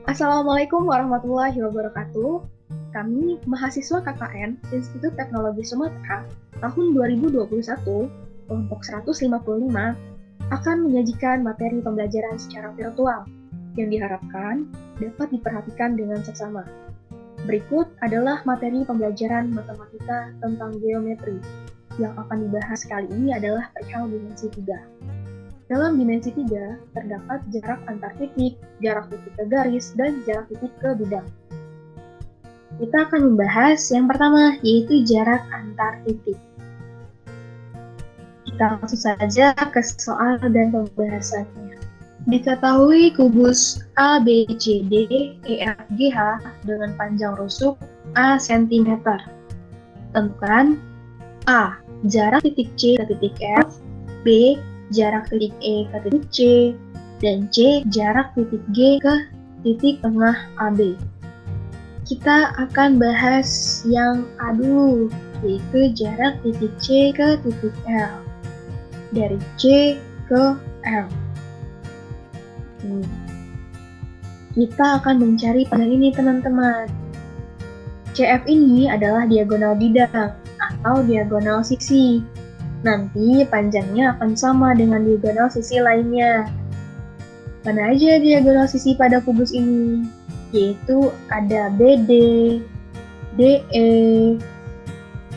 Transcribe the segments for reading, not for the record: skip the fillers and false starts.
Assalamualaikum warahmatullahi wabarakatuh. Kami mahasiswa KKN Institut Teknologi Sumatera tahun 2021, kelompok 155, akan menyajikan materi pembelajaran secara virtual yang diharapkan dapat diperhatikan dengan seksama. Berikut adalah materi pembelajaran matematika tentang geometri. Yang akan dibahas kali ini adalah perihal dimensi 3. Dalam dimensi 3, terdapat jarak antar titik, jarak titik ke garis, dan jarak titik ke bidang. Kita akan membahas yang pertama, yaitu jarak antar titik. Kita langsung saja ke soal dan pembahasannya. Diketahui kubus ABCD EFGH dengan panjang rusuk A cm. Tentukan A. Jarak titik C ke titik F, B. Jarak titik E ke titik C, dan C. Jarak titik G ke titik tengah AB. Kita akan bahas yang A dulu, yaitu jarak titik C ke titik L. Dari C ke L. Kita akan mencari panjang ini, teman-teman. CF ini adalah diagonal bidang atau diagonal sisi. Nanti panjangnya akan sama dengan diagonal sisi lainnya. Mana aja diagonal sisi pada kubus ini? Yaitu ada BD, DE,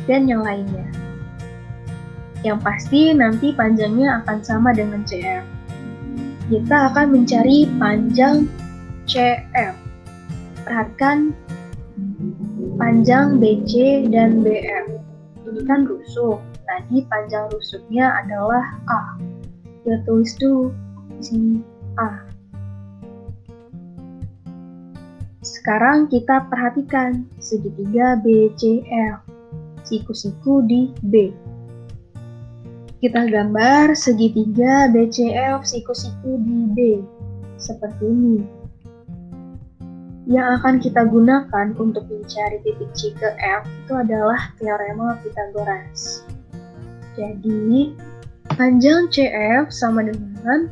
dan yang lainnya. Yang pasti nanti panjangnya akan sama dengan CF. Kita akan mencari panjang CF. Perhatikan panjang BC dan BF. Ini kan rusuk. Tadi panjang rusuknya adalah A. Kita tulis dulu di sini A. Sekarang kita perhatikan segitiga BCL. Siku-siku di B. Kita gambar segitiga BCL siku-siku di B. Seperti ini. Yang akan kita gunakan untuk mencari titik C ke F itu adalah teorema Pythagoras. Jadi, panjang CF sama dengan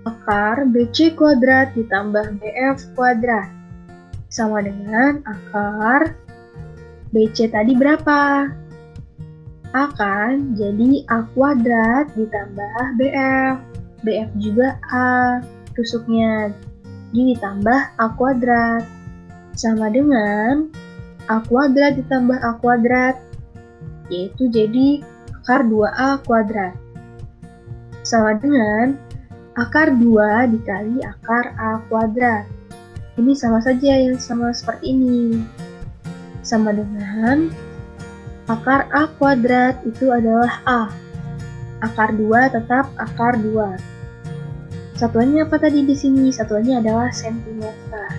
akar BC kuadrat ditambah BF kuadrat. Sama dengan akar BC tadi berapa? A kan, jadi A kuadrat ditambah BF. BF juga A, rusuknya. Jadi ditambah A kuadrat. Sama dengan A kuadrat ditambah A kuadrat, yaitu jadi akar 2A kuadrat. Sama dengan akar 2 dikali akar A kuadrat. Ini sama saja yang sama seperti ini. Sama dengan akar A kuadrat itu adalah A. Akar 2 tetap akar 2. Satuannya apa tadi di sini? Satuannya adalah sentimeter.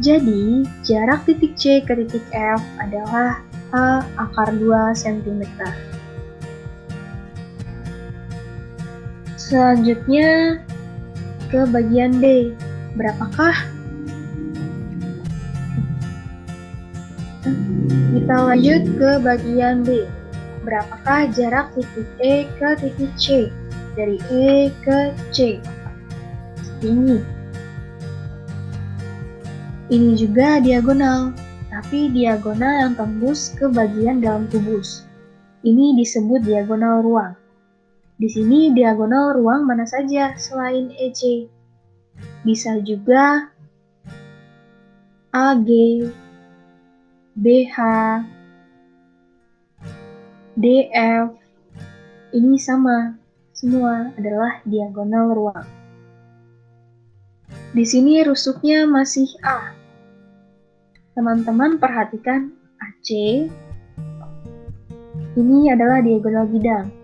Jadi, jarak titik C ke titik F adalah A akar 2 cm. Selanjutnya ke bagian B. Berapakah? Kita lanjut ke bagian B. Berapakah jarak titik E ke titik C? Dari E ke C. Ini. Ini juga diagonal, tapi diagonal yang tembus ke bagian dalam kubus. Ini disebut diagonal ruang. Di sini diagonal ruang mana saja selain EC. Bisa juga AG, BH, DF. Ini sama, semua adalah diagonal ruang. Di sini rusuknya masih A. Teman-teman perhatikan AC. Ini adalah diagonal bidang.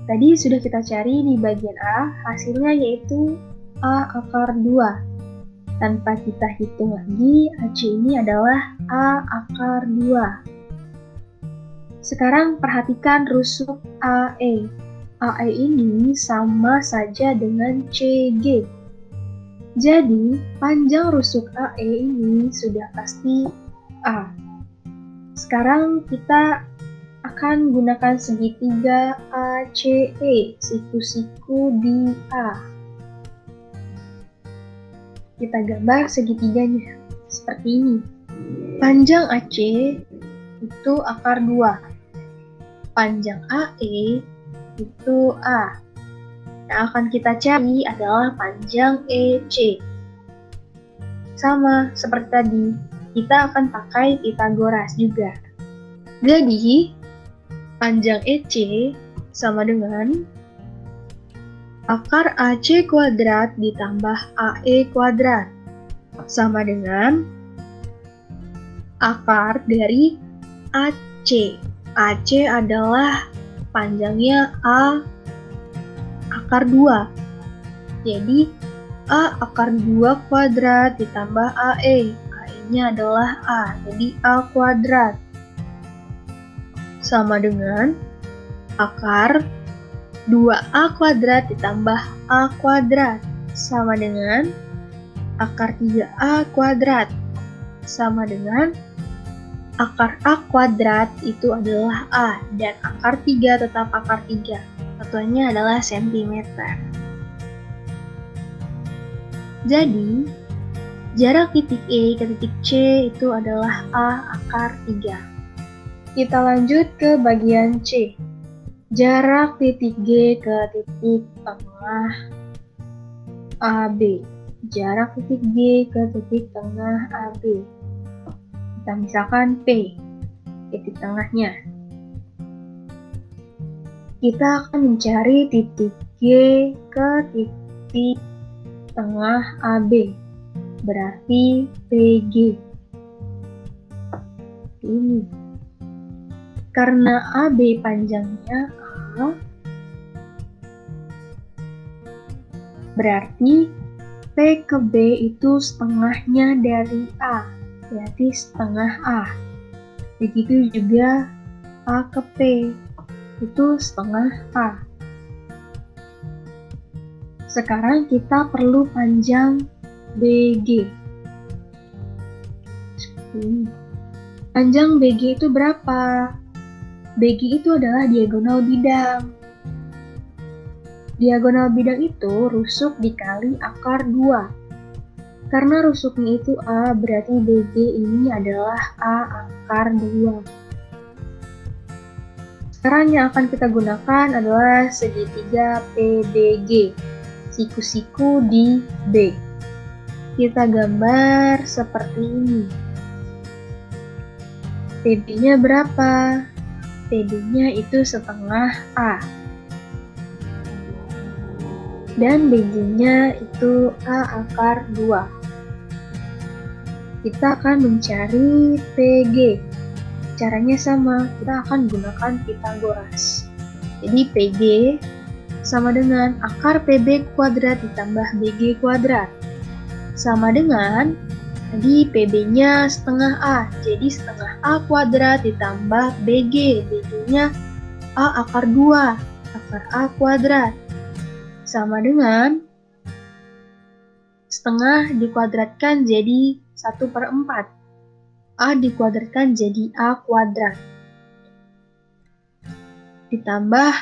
Tadi sudah kita cari di bagian A, hasilnya yaitu A akar 2. Tanpa kita hitung lagi, AC ini adalah A akar 2. Sekarang perhatikan rusuk AE. AE ini sama saja dengan CG. Jadi, panjang rusuk AE ini sudah pasti A. Sekarang kita akan gunakan segitiga ACE, siku-siku di A. Kita gambar segitiganya seperti ini. Panjang AC itu akar 2. Panjang AE itu A. Yang akan kita cari adalah panjang EC. Sama seperti tadi, kita akan pakai Pythagoras juga. Jadi, panjang EC sama dengan akar AC kuadrat ditambah AE kuadrat. Sama dengan akar dari AC. AC adalah panjangnya A akar 2. Jadi, A akar 2 kuadrat ditambah AE. AE-nya adalah A, jadi A kuadrat. Sama dengan akar 2A kuadrat ditambah A kuadrat. Sama dengan akar 3A kuadrat. Sama dengan akar A kuadrat itu adalah A, dan akar 3 tetap akar 3. Satuannya adalah sentimeter. Jadi, jarak titik E ke titik C itu adalah A akar 3. Kita lanjut ke bagian C. Jarak titik G ke titik tengah AB. Jarak titik G ke titik tengah AB. Kita misalkan P, titik tengahnya. Kita akan mencari titik G ke titik tengah AB. Berarti PG. Ini. Karena AB panjangnya A, berarti P ke B itu setengahnya dari A, berarti setengah A. Begitu juga A ke P, itu setengah A. Sekarang kita perlu panjang BG. Panjang BG itu berapa? BG itu adalah diagonal bidang. Diagonal bidang itu rusuk dikali akar 2. Karena rusuknya itu A, berarti BG ini adalah A akar 2. Sekarang yang akan kita gunakan adalah segitiga PBG. Siku-siku di B. Kita gambar seperti ini. PB-nya berapa? PB-nya itu setengah A. Dan BG-nya itu A akar 2. Kita akan mencari PG. Caranya sama, kita akan gunakan Pythagoras. Jadi PG sama dengan akar PB kuadrat ditambah BG kuadrat. Sama dengan tadi PB-nya setengah A, jadi setengah A kuadrat ditambah BG. BG-nya A akar 2, akar A kuadrat. Sama dengan setengah dikuadratkan jadi 1/4. A dikuadratkan jadi A kuadrat. Ditambah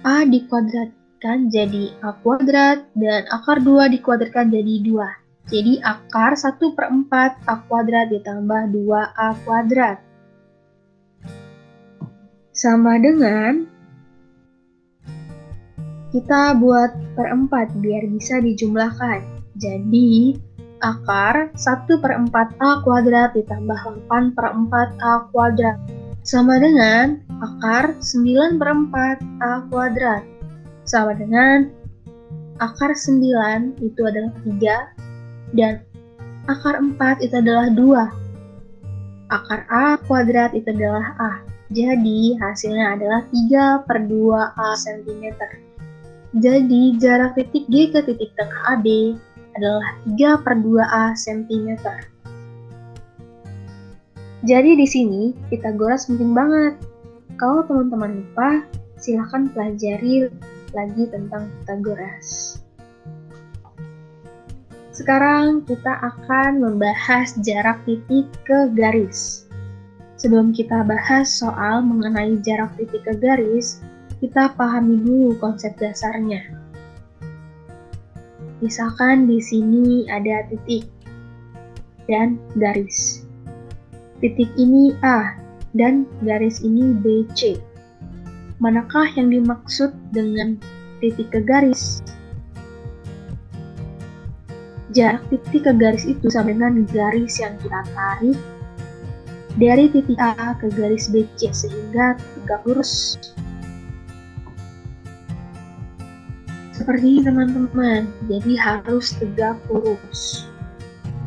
A dikuadratkan jadi A kuadrat, dan akar 2 dikuadratkan jadi 2. Jadi akar 1/4 A kuadrat ditambah 2A kuadrat. Sama dengan, kita buat per 4 biar bisa dijumlahkan. Jadi akar 1/4 A kuadrat ditambah 8/4 A kuadrat. Sama dengan akar 9/4 A kuadrat. Sama dengan akar 9 itu adalah 3, dan akar 4 itu adalah 2. Akar A kuadrat itu adalah A. Jadi hasilnya adalah 3/2A cm. Jadi jarak titik G ke titik tengah AB adalah 3/2A cm. Jadi di sini Pythagoras penting banget. Kalau teman-teman lupa, silahkan pelajari lagi tentang Pythagoras. Sekarang kita akan membahas jarak titik ke garis. Sebelum kita bahas soal mengenai jarak titik ke garis, kita pahami dulu konsep dasarnya. Misalkan di sini ada titik dan garis. Titik ini A dan garis ini BC. Manakah yang dimaksud dengan titik ke garis? Jarak titik ke garis itu sama dengan garis yang kita tarik dari titik A ke garis BC sehingga tegak lurus. Seperti ini teman-teman, jadi harus tegak lurus.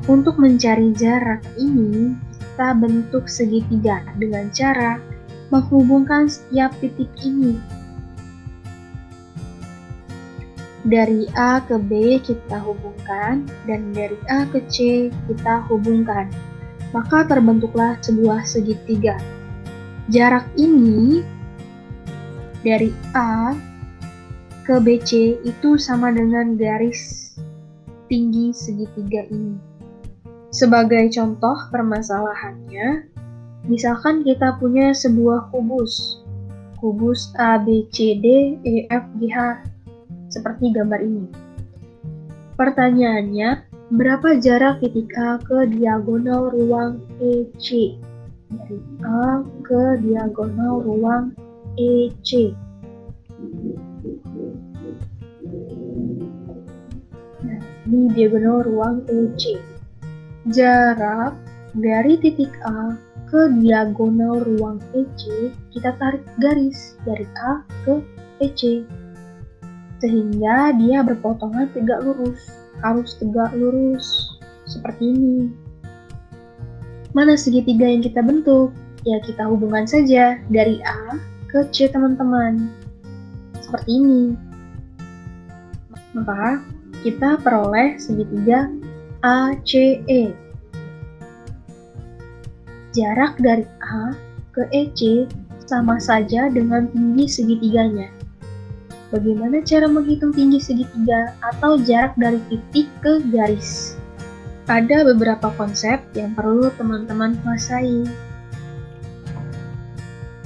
Untuk mencari jarak ini, kita bentuk segitiga dengan cara menghubungkan setiap titik ini. Dari A ke B kita hubungkan, dan dari A ke C kita hubungkan. Maka terbentuklah sebuah segitiga. Jarak ini dari A ke BC itu sama dengan garis tinggi segitiga ini. Sebagai contoh permasalahannya, misalkan kita punya sebuah kubus A, B, C, D, E, F, G, H, seperti gambar ini. Pertanyaannya, berapa jarak titik A ke diagonal ruang EC? Dari A ke diagonal ruang EC. Nah, ini diagonal ruang EC. Jarak dari titik A ke diagonal ruang EC, kita tarik garis dari A ke EC. Sehingga dia berpotongan tegak lurus. Harus tegak lurus. Seperti ini. Mana segitiga yang kita bentuk? Ya kita hubungkan saja dari A ke C teman-teman. Seperti ini. Maka kita peroleh segitiga ACE. Jarak dari A ke EC sama saja dengan tinggi segitiganya. Bagaimana cara menghitung tinggi segitiga atau jarak dari titik ke garis? Ada beberapa konsep yang perlu teman-teman kuasai.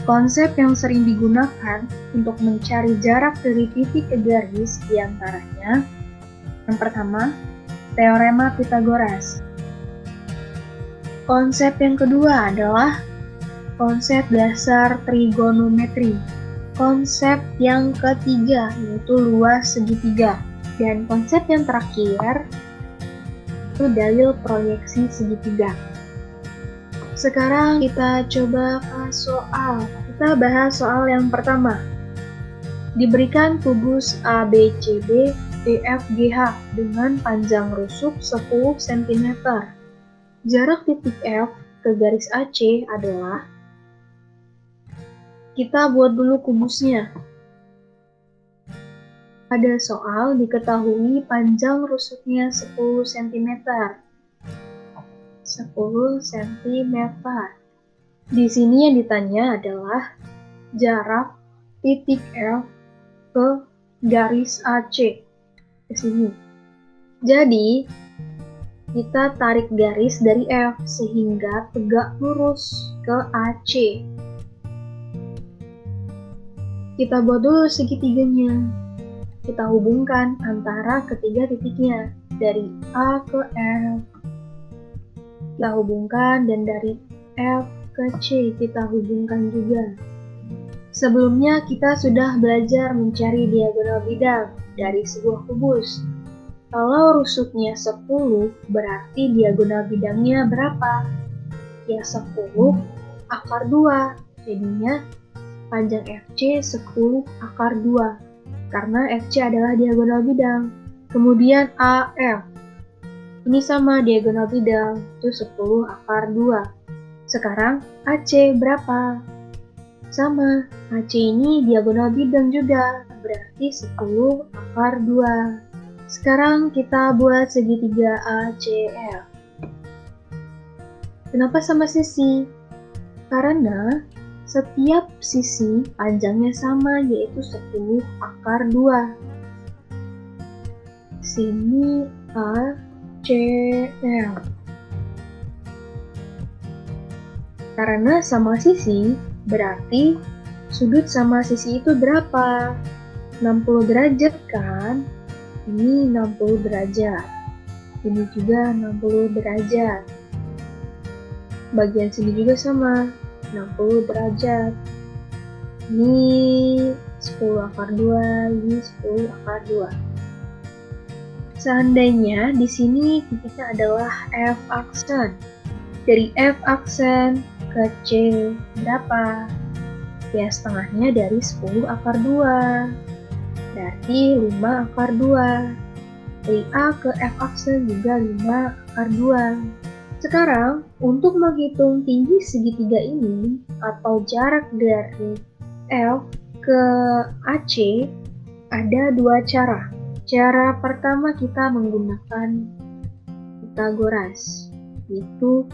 Konsep yang sering digunakan untuk mencari jarak dari titik ke garis diantaranya: yang pertama, teorema Pythagoras. Konsep yang kedua adalah konsep dasar trigonometri. Konsep yang ketiga yaitu luas segitiga. Dan konsep yang terakhir itu dalil proyeksi segitiga. Sekarang kita coba bahas soal. Kita bahas soal yang pertama. Diberikan kubus ABCD EFGH dengan panjang rusuk 10 cm. Jarak titik F ke garis AC adalah, kita buat dulu kubusnya. Pada soal diketahui panjang rusuknya 10 cm. 10 cm. Di sini yang ditanya adalah jarak titik F ke garis AC. Ke sini. Jadi, kita tarik garis dari F sehingga tegak lurus ke AC. Kita buat dulu segitiganya. Kita hubungkan antara ketiga titiknya dari A ke F. Kita hubungkan dan dari F ke C kita hubungkan juga. Sebelumnya kita sudah belajar mencari diagonal bidang dari sebuah kubus. Kalau rusuknya 10, berarti diagonal bidangnya berapa? Ya 10 akar 2. Jadinya panjang FC 10 akar 2. Karena FC adalah diagonal bidang. Kemudian AF. Ini sama diagonal bidang, itu 10 akar 2. Sekarang AC berapa? Sama, AC ini diagonal bidang juga, berarti 10 akar 2. Sekarang kita buat segitiga ACF. Kenapa sama sisi? Karena setiap sisi panjangnya sama, yaitu 10 akar 2. Sini ACF. Karena sama sisi, berarti sudut sama sisi itu berapa? 60 derajat kan? Ini 60 derajat. Ini juga 60 derajat. Bagian sini juga sama, 60 derajat. Ini 10 akar 2, ini 10 akar 2. Seandainya di sini titiknya adalah F aksen. Dari F aksen ke C berapa? Ya, setengahnya dari 10 akar 2. Berarti 5 akar 2. Dari A ke F aksen juga 5 akar 2. Sekarang, untuk menghitung tinggi segitiga ini, atau jarak dari F ke AC, ada dua cara. Cara pertama kita menggunakan Pythagoras, yaitu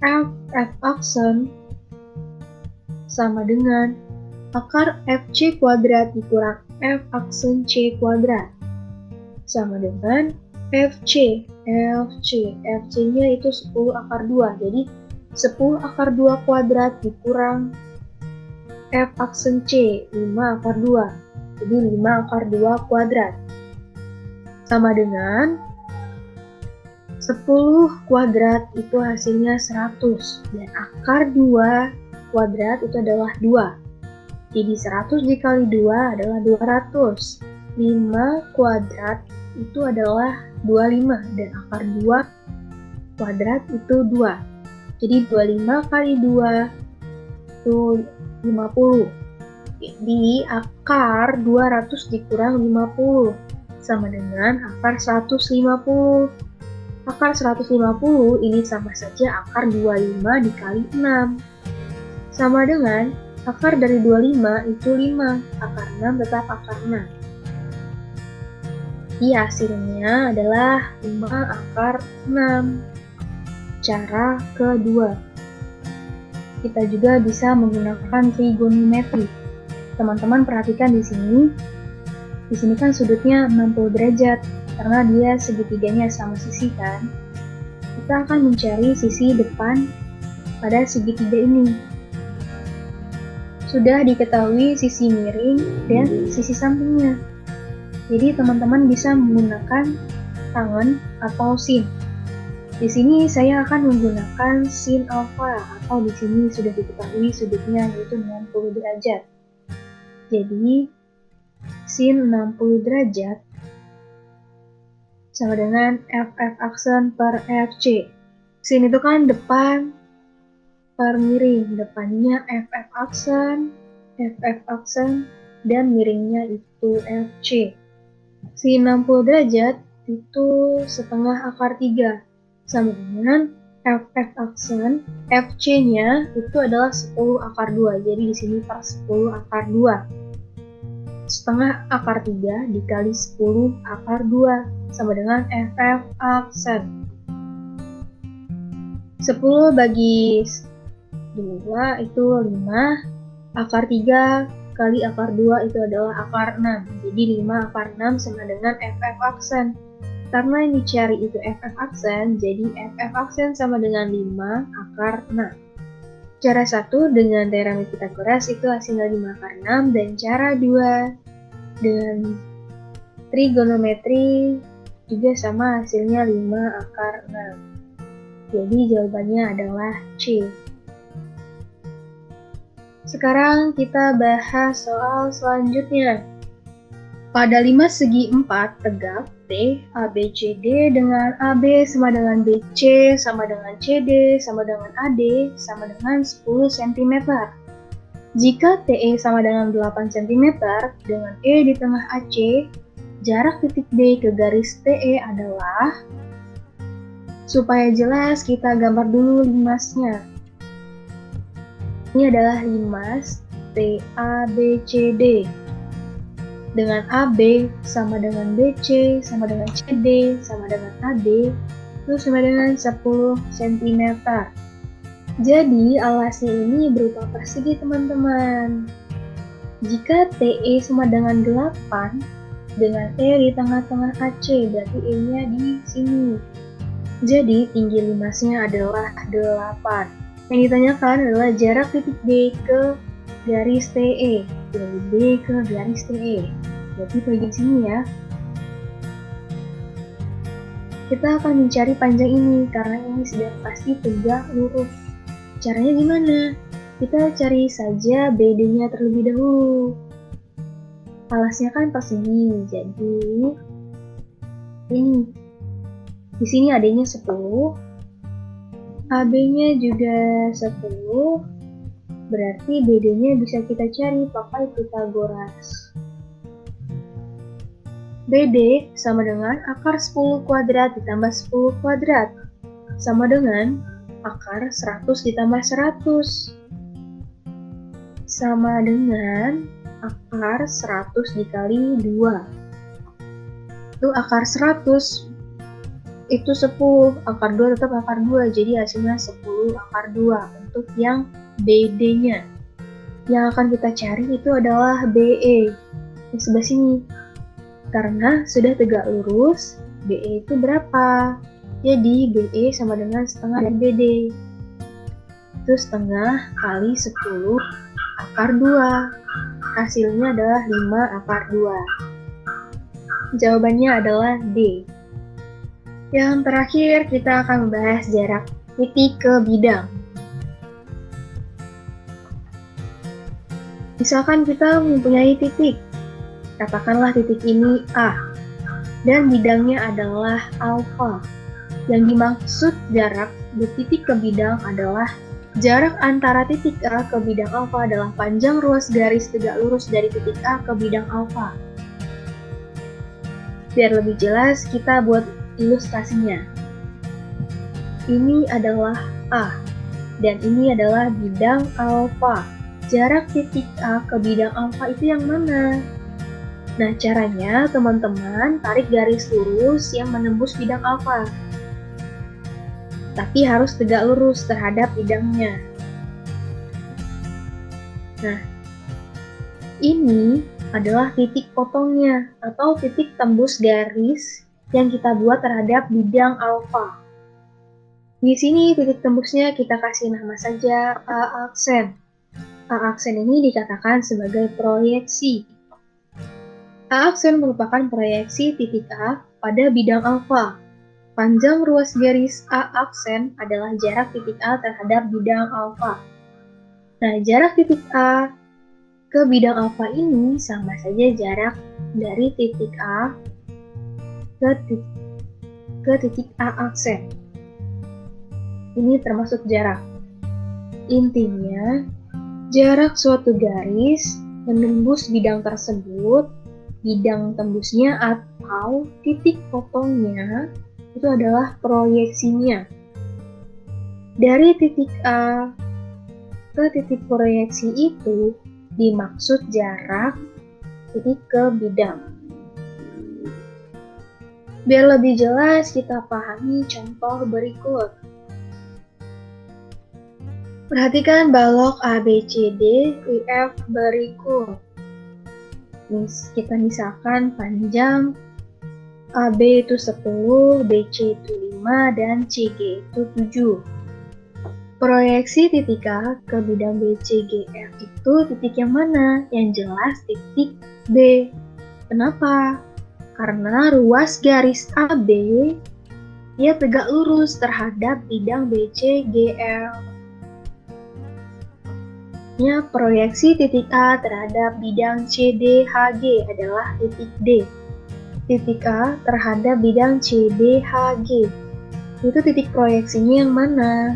F aksen sama dengan akar FC kuadrat dikurang F aksen C kuadrat sama dengan FC. FC-nya itu 10 akar 2. Jadi 10 akar 2 kuadrat dikurang F aksen C, 5 akar 2. Jadi 5 akar 2 kuadrat sama dengan 10 kuadrat itu hasilnya 100. Dan akar 2 kuadrat itu adalah 2. Jadi 100 dikali 2 adalah 200. 5 kuadrat itu adalah 25. Dan akar 2 kuadrat itu 2. Jadi 25 kali 2 itu 50. Jadi akar 200 dikurang 50 sama dengan akar 150. Akar 150 ini sama saja akar 25 dikali 6. Sama dengan akar dari 25 itu 5. Akar 6 tetap akar 6. Jadi hasilnya adalah 5 akar 6. Cara kedua. Kita juga bisa menggunakan trigonometri. Teman-teman perhatikan di sini. Di sini kan sudutnya 60 derajat. Karena dia segitiganya sama sisi kan. Kita akan mencari sisi depan pada segitiga ini. Sudah diketahui sisi miring dan sisi sampingnya. Jadi teman-teman bisa menggunakan tangen atau sin. Di sini saya akan menggunakan sin alfa, atau di sini sudah diketahui sudutnya yaitu 60 derajat. Jadi sin 60 derajat sama dengan FF aksen per FC. Sin itu kan depan per miring, depannya FF aksen, dan miringnya itu FC. Sin 60 derajat itu setengah akar 3, sama dengan FF aksen, FC-nya itu adalah 10 akar 2, jadi di sini per 10 akar 2. Setengah akar 3 dikali 10 akar 2 sama dengan FF aksen. 10 bagi 2 itu 5, akar 3 kali akar 2 itu adalah akar 6. Jadi 5 akar 6 sama dengan FF aksen. Karena yang dicari itu FF aksen, jadi FF aksen sama dengan 5 akar 6. Cara 1 dengan teorem Pythagoras itu hasilnya 5 akar 6, dan cara 2 dengan trigonometri juga sama hasilnya 5 akar 6. Jadi jawabannya adalah C. Sekarang kita bahas soal selanjutnya. Pada 5 segi 4 tegak T, ABCD dengan AB sama dengan BC sama dengan CD sama dengan AD sama dengan 10 cm. Jika TE sama dengan 8 cm dengan E di tengah AC, jarak titik D ke garis TE adalah, supaya jelas kita gambar dulu limasnya. Ini adalah limas TABCD. Dengan AB sama dengan BC sama dengan CD sama dengan AD itu sama dengan 10 cm. Jadi alasnya ini berupa persegi teman-teman. Jika TE sama dengan 8 dengan E di tengah-tengah AC, berarti E-nya di sini. Jadi tinggi limasnya adalah 8. Yang ditanyakan adalah jarak titik D ke garis TE. Dari D ke garis TE. Berarti bagian sini ya. Kita akan mencari panjang ini karena ini sudah pasti tegak lurus. Caranya gimana? Kita cari saja BD-nya terlebih dahulu. Alasnya kan persegi, jadi ini. Di sini AD-nya 10, AB-nya juga 10, berarti BD-nya bisa kita cari pakai Pythagoras. BD sama dengan akar 10 kuadrat ditambah 10 kuadrat, sama dengan akar 100 ditambah 100, sama dengan akar 100 dikali 2. Itu akar 100, itu 10, akar 2 tetap akar 2, jadi hasilnya 10 akar 2 untuk yang BD-nya. Yang akan kita cari itu adalah BE, di sebelah sini. Karena sudah tegak lurus, BE itu berapa? Jadi BE sama dengan setengah dari BD. Itu setengah kali 10 akar 2. Hasilnya adalah 5 akar 2. Jawabannya adalah D. Yang terakhir kita akan membahas jarak titik ke bidang. Misalkan kita mempunyai titik. Katakanlah titik ini A, dan bidangnya adalah alfa. Yang dimaksud jarak di titik ke bidang adalah jarak antara titik A ke bidang alfa adalah panjang ruas garis tegak lurus dari titik A ke bidang alfa. Biar lebih jelas, kita buat ilustrasinya. Ini adalah A, dan ini adalah bidang alfa. Jarak titik A ke bidang alfa itu yang mana? Nah, caranya teman-teman tarik garis lurus yang menembus bidang alfa. Tapi harus tegak lurus terhadap bidangnya. Nah, ini adalah titik potongnya atau titik tembus garis yang kita buat terhadap bidang alfa. Di sini titik tembusnya kita kasih nama saja A aksen. A aksen ini dikatakan sebagai proyeksi. A aksen merupakan proyeksi titik A pada bidang alfa. Panjang ruas garis A aksen adalah jarak titik A terhadap bidang alfa. Nah, jarak titik A ke bidang alfa ini sama saja jarak dari titik A ke titik A aksen. Ini termasuk jarak. Intinya, jarak suatu garis menembus bidang tersebut, bidang tembusnya atau titik potongnya itu adalah proyeksinya. Dari titik A ke titik proyeksi itu dimaksud jarak titik ke bidang. Biar lebih jelas, kita pahami contoh berikut. Perhatikan balok ABCD EF berikut. Kita misalkan panjang AB itu 10, BC itu 5, dan CG itu 7. Proyeksi titik A ke bidang BCGF itu titik yang mana? Yang jelas titik B. Kenapa? Karena ruas garis AB dia tegak lurus terhadap bidang BCGF. Proyeksi titik A terhadap bidang CDHG adalah titik D. Titik A terhadap bidang CDHG. Itu titik proyeksinya yang mana?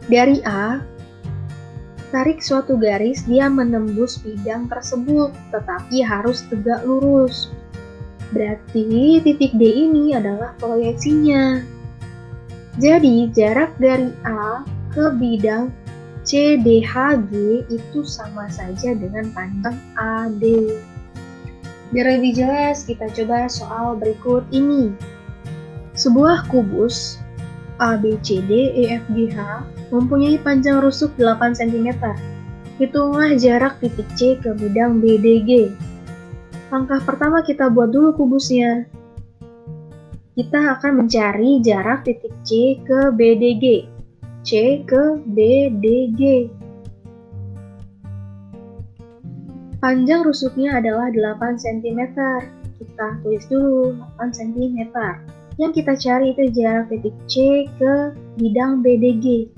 Dari A, tarik suatu garis, dia menembus bidang tersebut, tetapi harus tegak lurus. Berarti titik D ini adalah proyeksinya. Jadi, jarak dari A ke bidang CDHG itu sama saja dengan panjang AD. Biar lebih jelas, kita coba soal berikut ini. Sebuah kubus ABCD EFGH mempunyai panjang rusuk 8 cm. Hitunglah jarak titik C ke bidang BDG. Langkah pertama kita buat dulu kubusnya. Kita akan mencari jarak titik C ke BDG. C ke BDG. Panjang rusuknya adalah 8 cm. Kita tulis dulu 8 cm. Yang kita cari itu jarak titik C ke bidang BDG.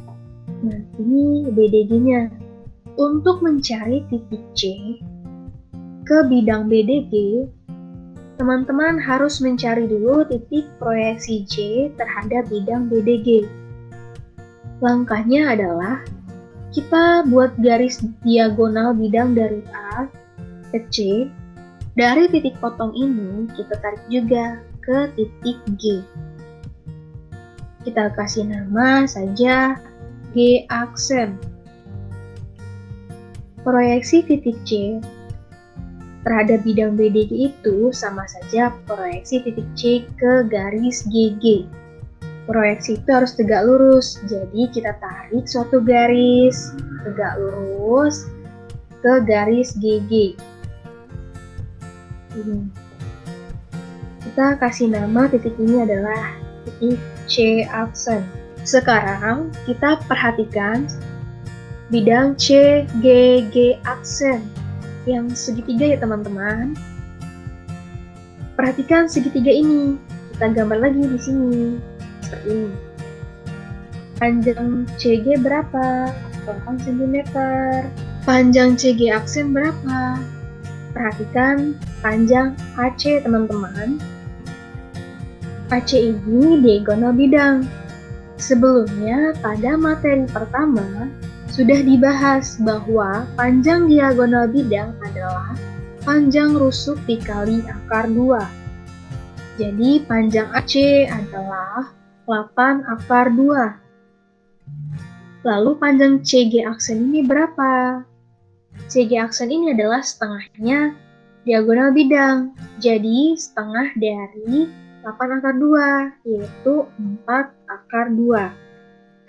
Nah, ini BDG-nya. Untuk mencari titik C ke bidang BDG, teman-teman harus mencari dulu titik proyeksi C terhadap bidang BDG. Langkahnya adalah kita buat garis diagonal bidang dari A ke C. Dari titik potong ini, kita tarik juga ke titik G. Kita kasih nama saja G aksen. Proyeksi titik C terhadap bidang BDG itu sama saja proyeksi titik C ke garis GG. Proyeksi itu harus tegak lurus, jadi kita tarik suatu garis tegak lurus ke garis GG. Kita kasih nama titik ini adalah titik C aksen. Sekarang kita perhatikan bidang CGG aksen yang segitiga ya teman-teman. Perhatikan segitiga ini. Kita gambar lagi di sini. Seperti ini. Panjang CG berapa? 8 cm. Panjang CG aksen berapa? Perhatikan panjang AC teman-teman. AC ini diagonal bidang. Sebelumnya pada materi pertama sudah dibahas bahwa panjang diagonal bidang adalah panjang rusuk dikali akar 2. Jadi panjang AC adalah 8 akar 2. Lalu panjang CG aksen ini berapa? CG aksen ini adalah setengahnya diagonal bidang. Jadi setengah dari 8 akar 2, yaitu 4 akar 2.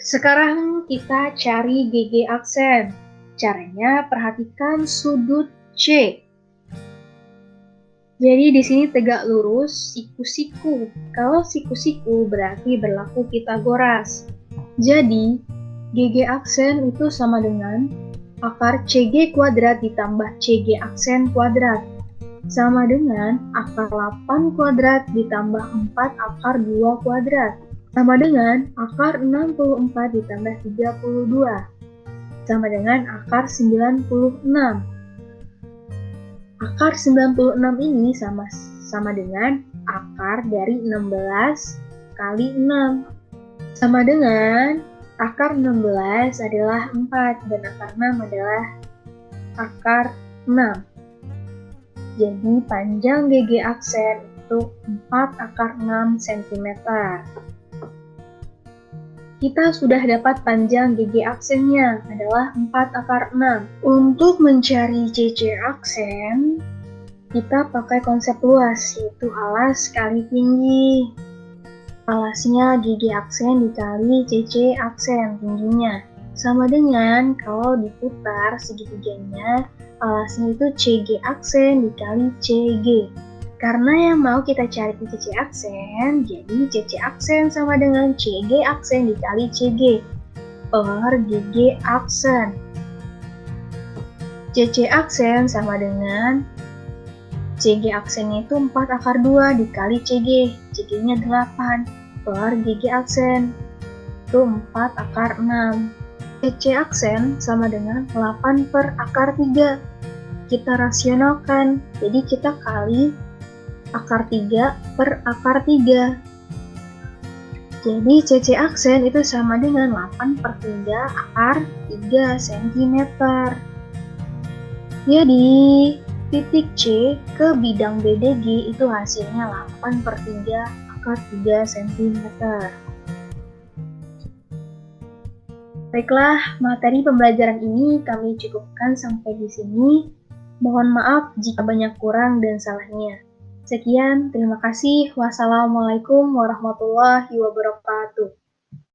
Sekarang kita cari GG aksen. Caranya perhatikan sudut C. Jadi di sini tegak lurus siku-siku. Kalau siku-siku berarti berlaku Pitagoras. Jadi GG aksen itu sama dengan akar CG kuadrat ditambah CG aksen kuadrat. Sama dengan akar 8 kuadrat ditambah 4 akar 2 kuadrat. Sama dengan akar 64 ditambah 32. Sama dengan akar 96. Akar 96 ini sama dengan akar dari 16 kali 6. Sama dengan akar 16 adalah 4 dan akar 6 adalah akar 6. Jadi panjang GG aksen itu 4 akar 6 cm. Kita sudah dapat panjang GG aksennya adalah 4 akar 6. Untuk mencari CC aksen, kita pakai konsep luas, yaitu alas kali tinggi. Alasnya GG aksen dikali CC aksen tingginya. Sama dengan kalau diputar segitiganya, alasnya itu CG aksen dikali CG. Karena yang mau kita cari CC aksen, jadi CC aksen sama dengan CG aksen dikali CG per GG aksen. CC aksen sama dengan CG aksennya itu 4 akar 2 dikali CG. CG-nya 8 per GG aksen. Itu 4 akar 6. CC aksen sama dengan 8 per akar 3. Kita rasionalkan, jadi kita kali akar 3 per akar 3. Jadi CC aksen itu sama dengan 8 per 3 akar 3 cm. Jadi titik C ke bidang BDG itu hasilnya 8 per 3 akar 3 cm. Baiklah, materi pembelajaran ini kami cukupkan sampai di sini. Mohon maaf jika banyak kurang dan salahnya. Sekian, terima kasih. Wassalamualaikum warahmatullahi wabarakatuh.